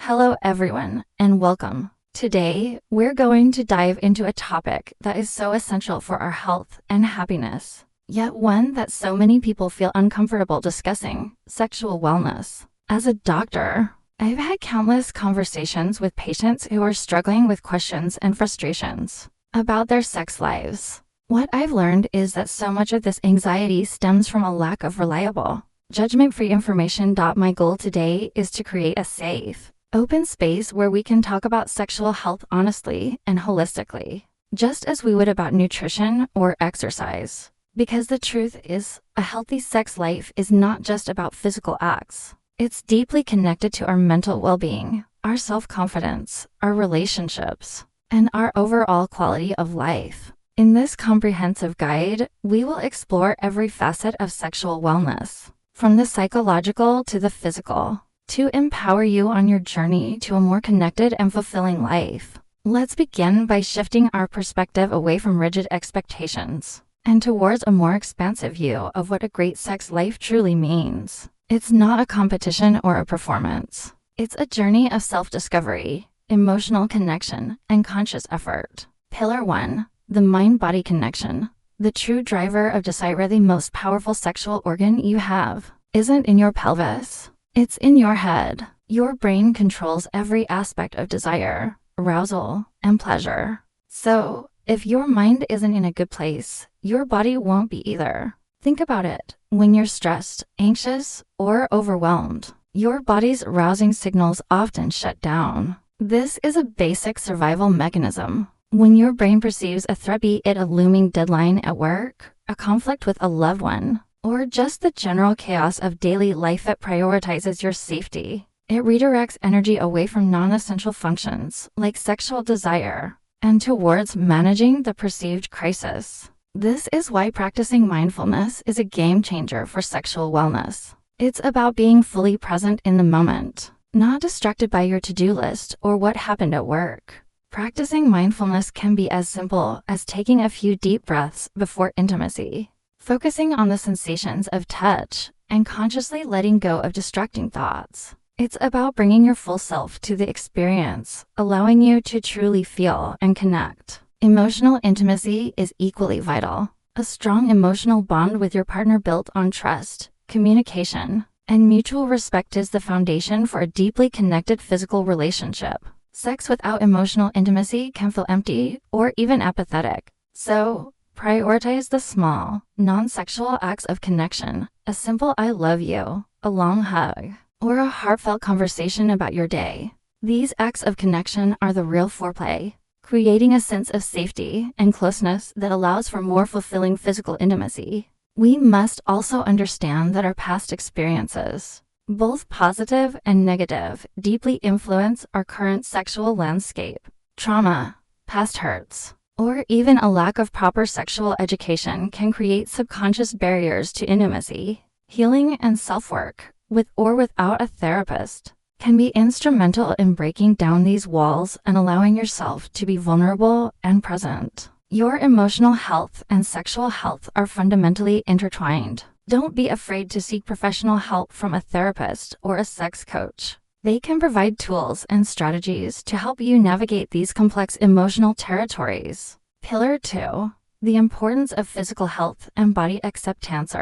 Hello everyone, and welcome. Today, we're going to dive into a topic that is so essential for our health and happiness, yet one that so many people feel uncomfortable discussing: sexual wellness. As a doctor, I've had countless conversations with patients who are struggling with questions and frustrations about their sex lives. What I've learned is that so much of this anxiety stems from a lack of reliable, judgment-free information. My goal today is to create a safe, open space where we can talk about sexual health honestly and holistically, just as we would about nutrition or exercise. Because the truth is, a healthy sex life is not just about physical acts. It's deeply connected to our mental well-being, our self-confidence, our relationships, and our overall quality of life. In this comprehensive guide, we will explore every facet of sexual wellness, from the psychological to the physical, to empower you on your journey to a more connected and fulfilling life. Let's begin by shifting our perspective away from rigid expectations and towards a more expansive view of what a great sex life truly means. It's not a competition or a performance. It's a journey of self-discovery, emotional connection, and conscious effort. Pillar 1. The mind-body connection. The true driver of desire. The most powerful sexual organ you have isn't in your pelvis. It's in your head. Your brain controls every aspect of desire, arousal, and pleasure. So, if your mind isn't in a good place, your body won't be either. Think about it. When you're stressed, anxious, or overwhelmed, your body's arousing signals often shut down. This is a basic survival mechanism. When your brain perceives a threat, be it a looming deadline at work, a conflict with a loved one, or just the general chaos of daily life, it prioritizes your safety. It redirects energy away from non-essential functions, like sexual desire, and towards managing the perceived crisis. This is why practicing mindfulness is a game changer for sexual wellness. It's about being fully present in the moment, not distracted by your to-do list or what happened at work. Practicing mindfulness can be as simple as taking a few deep breaths before intimacy, focusing on the sensations of touch, and consciously letting go of distracting thoughts. It's about bringing your full self to the experience, allowing you to truly feel and connect. Emotional intimacy is equally vital. A strong emotional bond with your partner built on trust, communication, and mutual respect is the foundation for a deeply connected physical relationship. Sex without emotional intimacy can feel empty or even apathetic. So, prioritize the small, non-sexual acts of connection. A simple "I love you," a long hug, or a heartfelt conversation about your day. These acts of connection are the real foreplay, creating a sense of safety and closeness that allows for more fulfilling physical intimacy. We must also understand that our past experiences, both positive and negative, deeply influence our current sexual landscape. Trauma, past hurts, or even a lack of proper sexual education can create subconscious barriers to intimacy. Healing and self-work, with or without a therapist, can be instrumental in breaking down these walls and allowing yourself to be vulnerable and present. Your emotional health and sexual health are fundamentally intertwined. Don't be afraid to seek professional help from a therapist or a sex coach. They can provide tools and strategies to help you navigate these complex emotional territories. Pillar 2. The importance of physical health and body acceptance.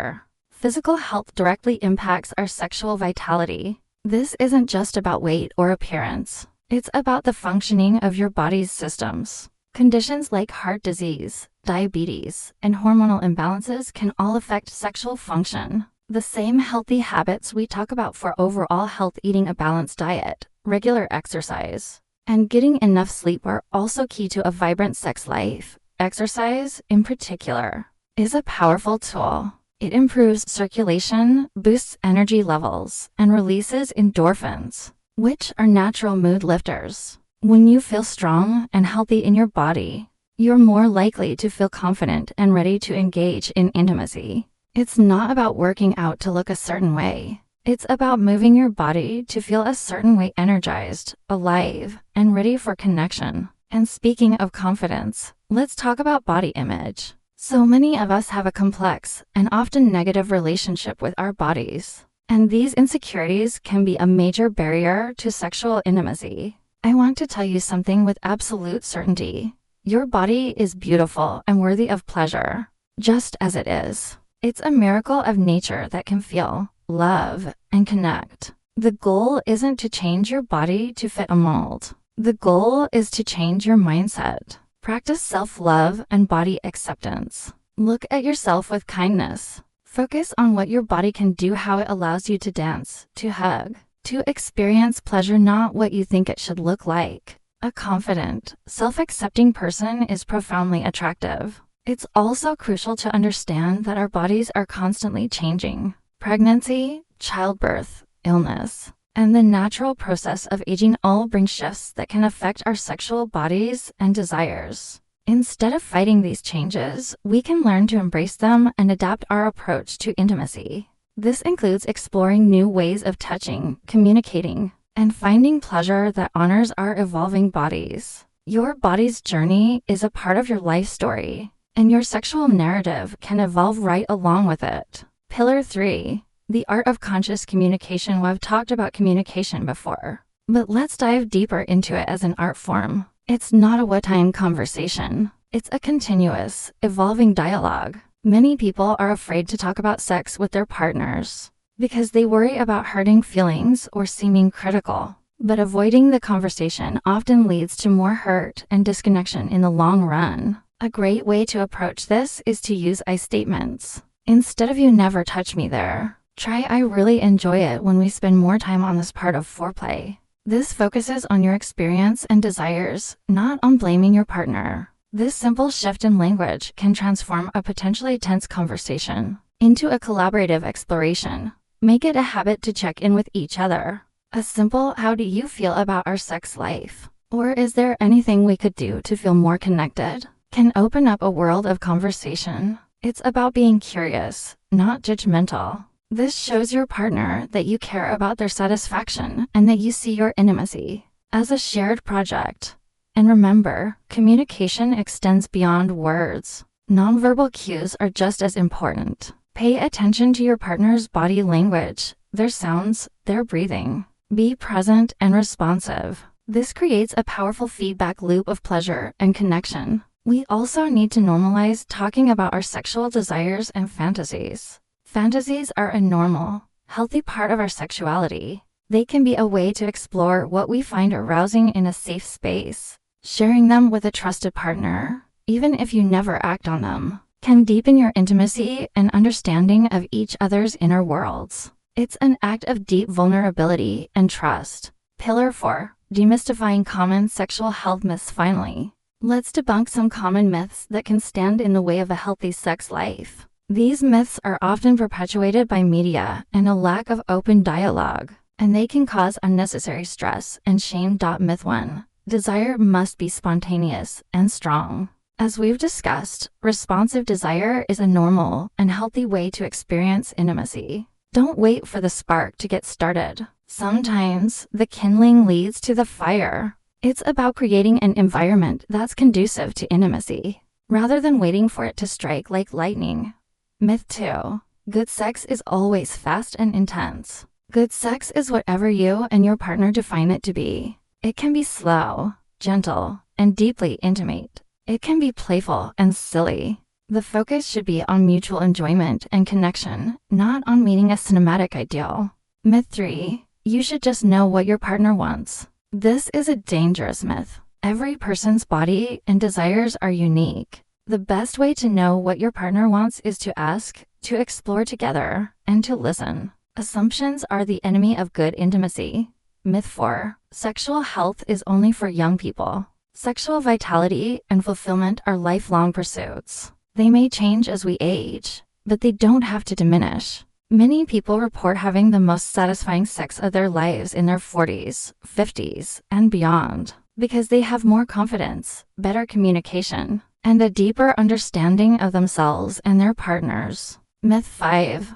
Physical health directly impacts our sexual vitality. This isn't just about weight or appearance. It's about the functioning of your body's systems. Conditions like heart disease, diabetes, and hormonal imbalances can all affect sexual function. The same healthy habits we talk about for overall health, eating a balanced diet, regular exercise, and getting enough sleep, are also key to a vibrant sex life. Exercise, in particular, is a powerful tool. It improves circulation, boosts energy levels, and releases endorphins, which are natural mood lifters. When you feel strong and healthy in your body, you're more likely to feel confident and ready to engage in intimacy. It's not about working out to look a certain way. It's about moving your body to feel a certain way, energized, alive, and ready for connection. And speaking of confidence, let's talk about body image. So many of us have a complex and often negative relationship with our bodies. And these insecurities can be a major barrier to sexual intimacy. I want to tell you something with absolute certainty. Your body is beautiful and worthy of pleasure, just as it is. It's a miracle of nature that can feel, love, and connect. The goal isn't to change your body to fit a mold. The goal is to change your mindset. Practice self-love and body acceptance. Look at yourself with kindness. Focus on what your body can do, how it allows you to dance, to hug, to experience pleasure, not what you think it should look like. A confident, self-accepting person is profoundly attractive. It's also crucial to understand that our bodies are constantly changing. Pregnancy, childbirth, illness, and the natural process of aging all bring shifts that can affect our sexual bodies and desires. Instead of fighting these changes, we can learn to embrace them and adapt our approach to intimacy. This includes exploring new ways of touching, communicating, and finding pleasure that honors our evolving bodies. Your body's journey is a part of your life story, and your sexual narrative can evolve right along with it. Pillar 3. The art of conscious communication. We've talked about communication before, but let's dive deeper into it as an art form. It's not a one-time conversation. It's a continuous, evolving dialogue. Many people are afraid to talk about sex with their partners because they worry about hurting feelings or seeming critical. But avoiding the conversation often leads to more hurt and disconnection in the long run. A great way to approach this is to use I statements. Instead of "you never touch me there," try "I really enjoy it when we spend more time on this part of foreplay." This focuses on your experience and desires, not on blaming your partner. This simple shift in language can transform a potentially tense conversation into a collaborative exploration. Make it a habit to check in with each other. A simple "how do you feel about our sex life?" or "is there anything we could do to feel more connected?" can open up a world of conversation. It's about being curious, not judgmental. This shows your partner that you care about their satisfaction and that you see your intimacy as a shared project. And remember, communication extends beyond words. Nonverbal cues are just as important. Pay attention to your partner's body language, their sounds, their breathing. Be present and responsive. This creates a powerful feedback loop of pleasure and connection. We also need to normalize talking about our sexual desires and fantasies. Fantasies are a normal, healthy part of our sexuality. They can be a way to explore what we find arousing in a safe space. Sharing them with a trusted partner, even if you never act on them, can deepen your intimacy and understanding of each other's inner worlds. It's an act of deep vulnerability and trust. Pillar 4. Demystifying common sexual health myths. Finally, let's debunk some common myths that can stand in the way of a healthy sex life. These myths are often perpetuated by media and a lack of open dialogue, and they can cause unnecessary stress and shame. Myth 1. Desire must be spontaneous and strong. As we've discussed, responsive desire is a normal and healthy way to experience intimacy. Don't wait for the spark to get started. Sometimes, the kindling leads to the fire. It's about creating an environment that's conducive to intimacy, rather than waiting for it to strike like lightning. Myth 2. Good sex is always fast and intense. Good sex is whatever you and your partner define it to be. It can be slow, gentle, and deeply intimate. It can be playful and silly. The focus should be on mutual enjoyment and connection, not on meeting a cinematic ideal. Myth 3. You should just know what your partner wants. This is a dangerous myth. Every person's body and desires are unique. The best way to know what your partner wants is to ask, to explore together, and to listen. Assumptions are the enemy of good intimacy. Myth 4. Sexual health is only for young people. Sexual vitality and fulfillment are lifelong pursuits. They may change as we age, but they don't have to diminish. Many people report having the most satisfying sex of their lives in their 40s, 50s, and beyond, because they have more confidence, better communication, and a deeper understanding of themselves and their partners. Myth 5.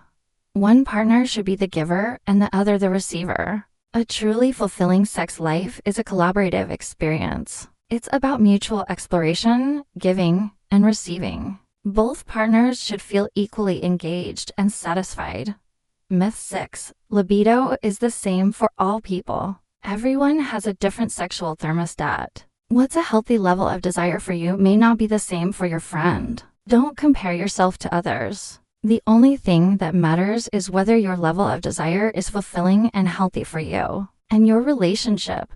One partner should be the giver and the other the receiver. A truly fulfilling sex life is a collaborative experience. It's about mutual exploration, giving, and receiving. Both partners should feel equally engaged and satisfied. Myth 6. Libido is the same for all people. Everyone has a different sexual thermostat. What's a healthy level of desire for you may not be the same for your friend. Don't compare yourself to others. The only thing that matters is whether your level of desire is fulfilling and healthy for you and your relationship.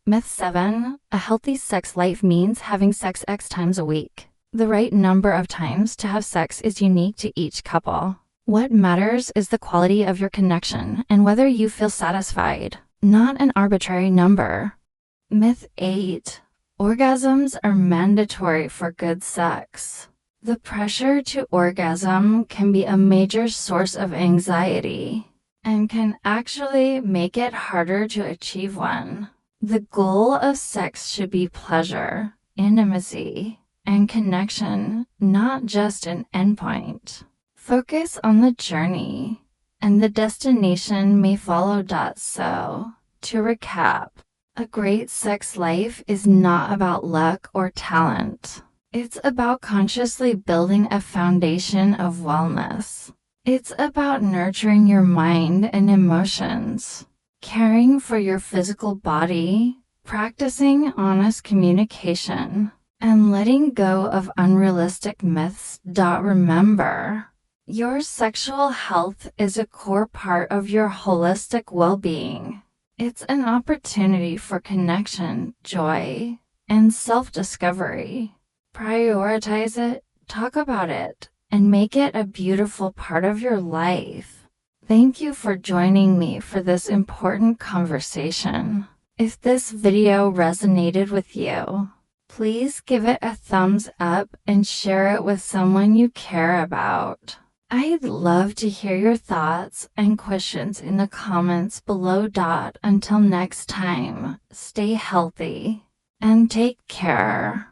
Myth 7. A healthy sex life means having sex X times a week. The right number of times to have sex is unique to each couple. What matters is the quality of your connection and whether you feel satisfied, not an arbitrary number. Myth 8. Orgasms are mandatory for good sex. The pressure to orgasm can be a major source of anxiety and can actually make it harder to achieve one. The goal of sex should be pleasure, intimacy, and connection, not just an endpoint. Focus on the journey, and the destination may follow. So, to recap, a great sex life is not about luck or talent. It's about consciously building a foundation of wellness. It's about nurturing your mind and emotions, caring for your physical body, practicing honest communication, and letting go of unrealistic myths. Remember, your sexual health is a core part of your holistic well-being. It's an opportunity for connection, joy, and self-discovery. Prioritize it, talk about it, and make it a beautiful part of your life. Thank you for joining me for this important conversation. If this video resonated with you, please give it a thumbs up and share it with someone you care about. I'd love to hear your thoughts and questions in the comments below. Until next time, stay healthy and take care.